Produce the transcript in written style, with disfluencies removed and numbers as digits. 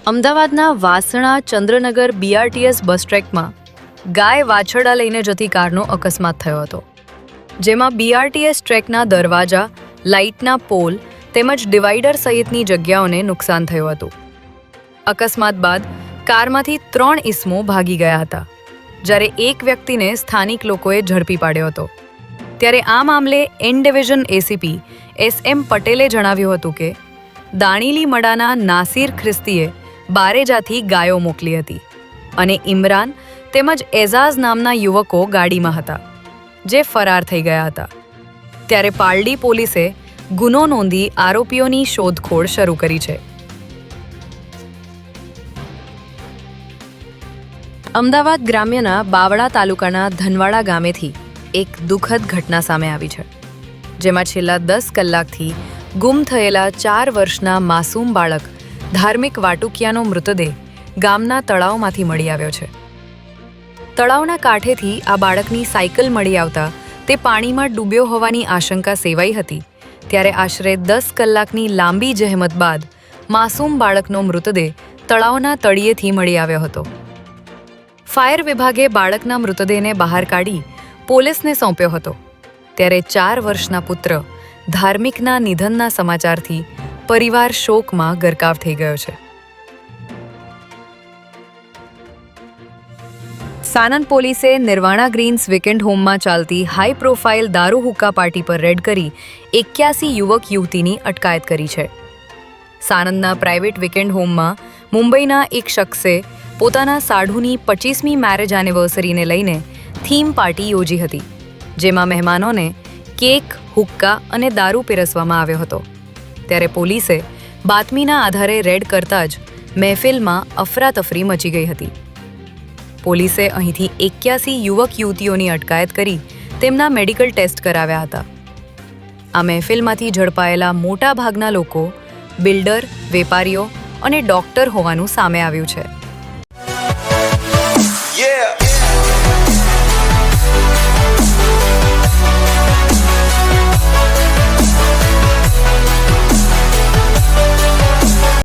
અમદાવાદના વાસણા ચંદ્રનગર BRTS બસ ટ્રેકમાં ગાય વાછરડા લઈને જતી કારનો અકસ્માત થયો હતો, જેમાં BRTS ટ્રેકના દરવાજા, લાઇટના પોલ તેમજ ડિવાઈડર સહિતની જગ્યાઓને નુકસાન થયું હતું. અકસ્માત બાદ કારમાંથી 3 ઇસમો ભાગી ગયા હતા, જ્યારે એક વ્યક્તિને સ્થાનિક લોકોએ ઝડપી પાડ્યો હતો. ત્યારે આ મામલે એન ડિવિઝન ACP SM પટેલે જણાવ્યું હતું કે દાણીલી મડાના નાસિર ખ્રિસ્તીએ બારેજાથી ગાયો મોકલી હતી અને ઇમરાન તેમજ એઝાઝ નામના યુવકો ગાડીમાં હતા, જે ફરાર થઈ ગયા હતા. ત્યારે પાલડી પોલીસે ગુનો નોંધી આરોપીઓની શોધખોળ શરૂ કરી છે. અમદાવાદ ગ્રામ્યના બાવળા તાલુકાના ધનવાડા ગામેથી એક દુઃખદ ઘટના સામે આવી છે, જેમાં છેલ્લા 10 કલાકથી ગુમ થયેલા 4 વર્ષના માસૂમ બાળક ધાર્મિક વાટુકિયાનો મૃતદેહ ગામના તળાવમાંથી મળી આવ્યો છે. તળાવના કાંઠેથી આ બાળકની સાયકલ મળી આવતા તે પાણીમાં ડૂબ્યો હોવાની આશંકા સેવાઈ હતી. ત્યારે આશરે 10 કલાકની લાંબી જહેમત બાદ માસૂમ બાળકનો મૃતદેહ તળાવના તળિયેથી મળી આવ્યો હતો. ફાયર વિભાગે બાળકના મૃતદેહને બહાર કાઢી પોલીસને સોંપ્યો હતો. ત્યારે 4 વર્ષના પુત્ર ધાર્મિકના નિધનના સમાચારથી પરિવાર શોકમાં ગરકાવ થઈ ગયો છે. સાણંદ પોલીસે નિર્વાણા ગ્રીન્સ વીકેન્ડ હોમમાં ચાલતી હાઈ પ્રોફાઇલ દારૂ હુક્કા પાર્ટી પર રેડ કરી 81 યુવક યુવતીની અટકાયત કરી છે. સાણંદના પ્રાઇવેટ વીકેન્ડ હોમમાં મુંબઈના એક શખ્સે પોતાના સાઢુની 25મી મેરેજ એનિવર્સરીને લઈને થીમ પાર્ટી યોજી હતી, જેમાં મહેમાનોને કેક, હુક્કા અને દારૂ પીરસવામાં આવ્યો હતો. ત્યારે પોલીસે બાતમીના આધારે રેડ કરતા જ મહેફિલમાં અફરાતફરી મચી ગઈ હતી. પોલીસે અહીંથી 81 યુવક યુવતીઓની અટકાયત કરી તેમના મેડિકલ ટેસ્ટ કરાવ્યા હતા. આ મહેફિલમાંથી ઝડપાયેલા મોટા ભાગના લોકો બિલ્ડર, વેપારીઓ અને ડોક્ટર હોવાનું સામે આવ્યું છે.